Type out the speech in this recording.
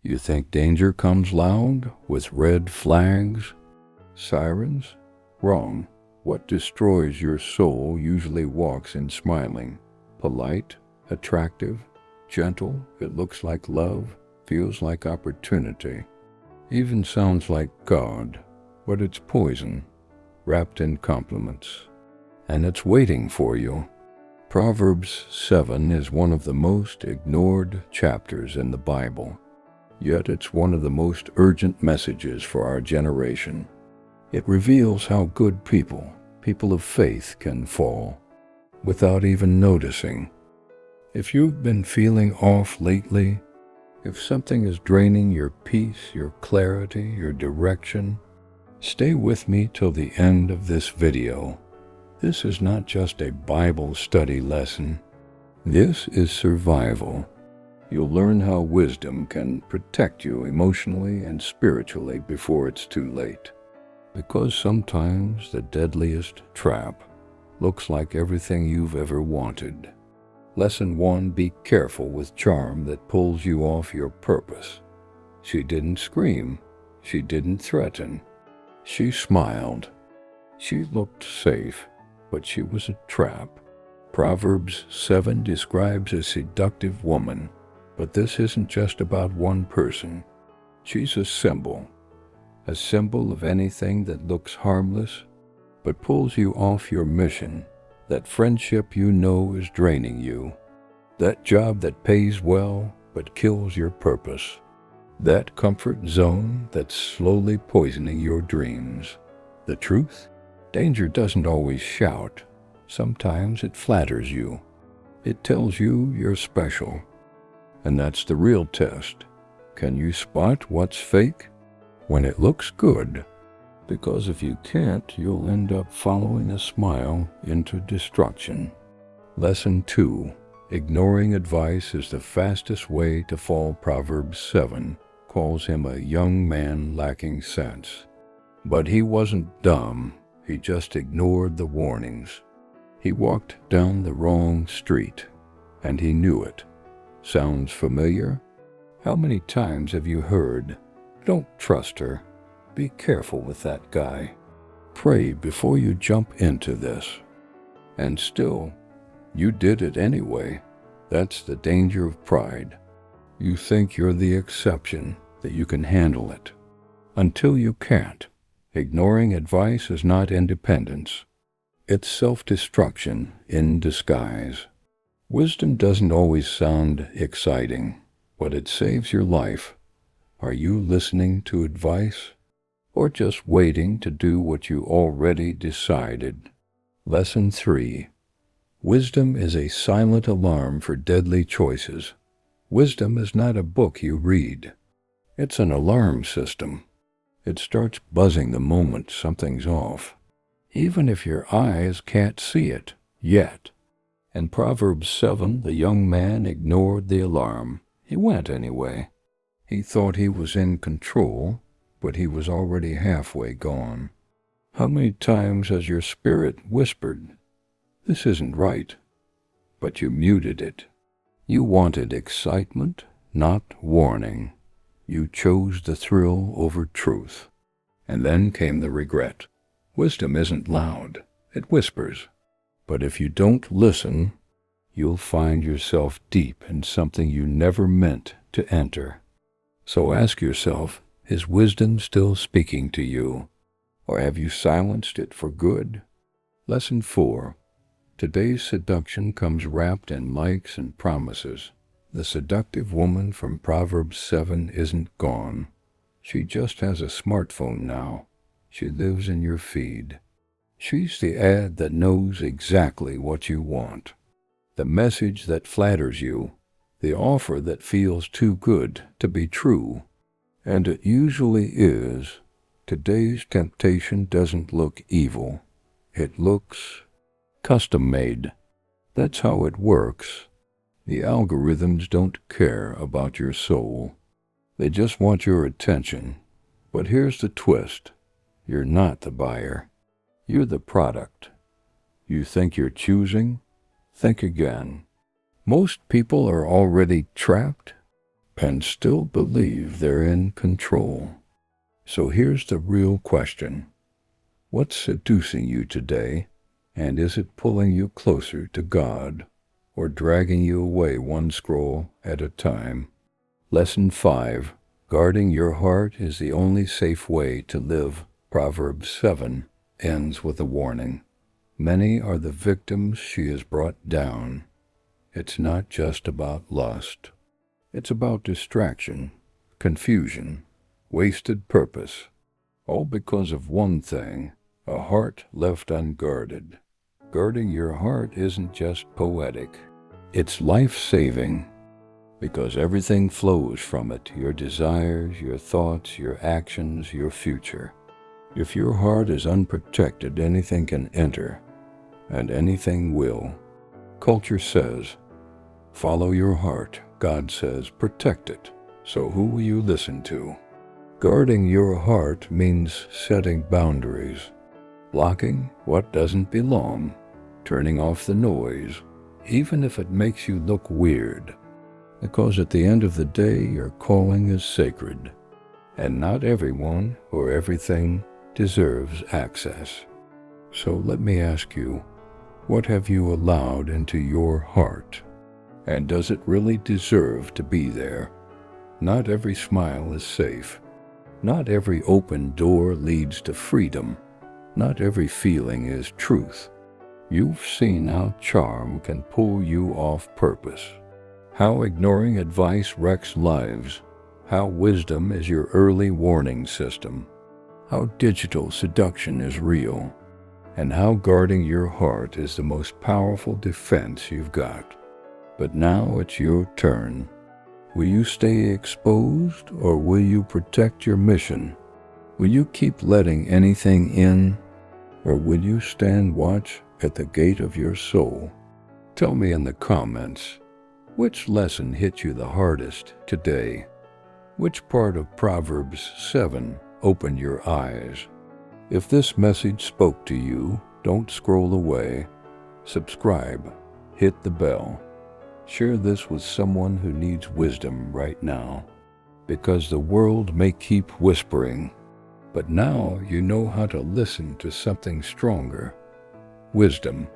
You think danger comes loud, with red flags, sirens? Wrong. What destroys your soul usually walks in smiling. Polite, attractive, gentle, it looks like love, feels like opportunity, even sounds like God, but it's poison, wrapped in compliments. And it's waiting for you. Proverbs 7 is one of the most ignored chapters in the Bible, yet it's one of the most urgent messages for our generation. It reveals how good people of faith can fall without even noticing. If you've been feeling off lately, if something is draining your peace, your clarity, your direction, stay with me till the end of this video. This is not just a Bible study lesson. This is survival. You'll learn how wisdom can protect you emotionally and spiritually before it's too late. Because sometimes the deadliest trap looks like everything you've ever wanted. Lesson 1, be careful with charm that pulls you off your purpose. She didn't scream. She didn't threaten. She smiled. She looked safe, but she was a trap. Proverbs 7 describes a seductive woman, but this isn't just about one person. She's a symbol of anything that looks harmless, but pulls you off your mission, that friendship you know is draining you, that job that pays well but kills your purpose, that comfort zone that's slowly poisoning your dreams. The truth? Danger doesn't always shout. Sometimes it flatters you. It tells you you're special. And that's the real test. Can you spot what's fake when it looks good? Because if you can't, you'll end up following a smile into destruction. Lesson 2. Ignoring advice is the fastest way to fall. Proverbs 7 calls him a young man lacking sense. But he wasn't dumb. He just ignored the warnings. He walked down the wrong street, and he knew it. Sounds familiar? How many times have you heard, "Don't trust her. Be careful with that guy. Pray before you jump into this." And still, you did it anyway. That's the danger of pride. You think you're the exception, that you can handle it, until you can't. Ignoring advice is not independence. It's self-destruction in disguise. Wisdom doesn't always sound exciting, but it saves your life. Are you listening to advice, or just waiting to do what you already decided? Lesson 3. Wisdom is a silent alarm for deadly choices. Wisdom is not a book you read. It's an alarm system. It starts buzzing the moment something's off, even if your eyes can't see it yet. In Proverbs 7, the young man ignored the alarm. He went anyway. He thought he was in control, but he was already halfway gone. How many times has your spirit whispered, "This isn't right," but you muted it? You wanted excitement, not warning. You chose the thrill over truth. And then came the regret. Wisdom isn't loud. It whispers. But if you don't listen, you'll find yourself deep in something you never meant to enter. So ask yourself, is wisdom still speaking to you? Or have you silenced it for good? Lesson 4. Today's seduction comes wrapped in likes and promises. The seductive woman from Proverbs 7 isn't gone. She just has a smartphone now. She lives in your feed. She's the ad that knows exactly what you want. The message that flatters you. The offer that feels too good to be true. And it usually is. Today's temptation doesn't look evil. It looks custom-made. That's how it works. The algorithms don't care about your soul. They just want your attention. But here's the twist. You're not the buyer. You're the product. You think you're choosing? Think again. Most people are already trapped. and still believe they're in control. So here's the real question. What's seducing you today, and is it pulling you closer to God or dragging you away one scroll at a time? Lesson 5. Guarding your heart is the only safe way to live. Proverbs 7 ends with a warning. Many are the victims she has brought down. It's not just about lust. It's about distraction, confusion, wasted purpose, all because of one thing, a heart left unguarded. Guarding your heart isn't just poetic. It's life-saving, because everything flows from it, your desires, your thoughts, your actions, your future. If your heart is unprotected, anything can enter, and anything will. Culture says, follow your heart. God says, protect it. So who will you listen to? Guarding your heart means setting boundaries, blocking what doesn't belong, turning off the noise, even if it makes you look weird. Because at the end of the day, your calling is sacred, and not everyone or everything deserves access. So let me ask you, what have you allowed into your heart? And does it really deserve to be there? Not every smile is safe. Not every open door leads to freedom. Not every feeling is truth. You've seen how charm can pull you off purpose, how ignoring advice wrecks lives, how wisdom is your early warning system, how digital seduction is real, and how guarding your heart is the most powerful defense you've got. But now it's your turn. Will you stay exposed, or will you protect your mission? Will you keep letting anything in, or will you stand watch at the gate of your soul? Tell me in the comments, which lesson hit you the hardest today? Which part of Proverbs 7 opened your eyes? If this message spoke to you, don't scroll away. Subscribe, hit the bell. Share this with someone who needs wisdom right now, because the world may keep whispering, but now you know how to listen to something stronger. Wisdom.